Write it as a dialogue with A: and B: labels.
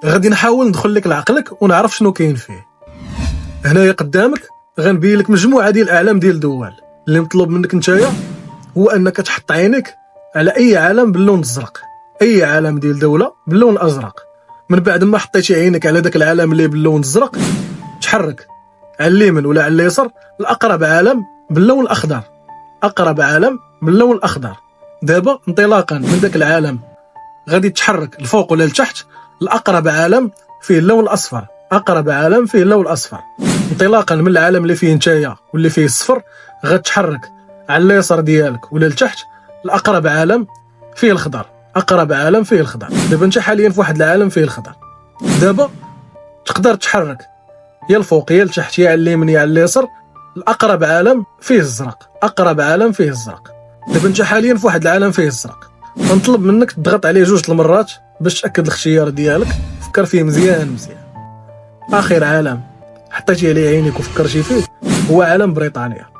A: غادي نحاول ندخل لك لعقلك ونعرف شنو كاين فيه. هنايا قدامك غنبين لك مجموعه ديال الاعلام ديال الدول. اللي مطلوب منك نتايا هو انك تحط عينيك على اي علم باللون الازرق، اي علم ديال دوله باللون الازرق. من بعد ما حطيتي عينك على داك العلم اللي باللون الازرق، تحرك على اليمين ولا على اليسار الاقرب علم باللون الاخضر، اقرب علم باللون الاخضر. دابا انطلاقا من داك العالم غادي تحرك الفوق ولا لتحت الاقرب عالم فيه اللون الاصفر، اقرب عالم فيه اللون الاصفر. انطلاقا من العالم اللي فيه نتايا واللي فيه الصفر غتحرك على اليسار ديالك ولا لتحت الاقرب عالم فيه الخضر، اقرب عالم فيه الخضر. دابا انت حاليا في واحد العالم فيه الخضر. دابا تقدر تحرك يا الفوق يا لتحت يا على اليمين يا على اليسار الاقرب عالم فيه الزرق، اقرب عالم فيه الزرق. دابا انت حاليا في واحد العالم فيه الزرق، غنطلب منك تضغط عليه 2 المرات باش تاكد الاختيار ديالك. فكر فيه مزيان. اخر عالم حطيتي عليه عينيك وفكرتي فيه هو عالم بريطانيا.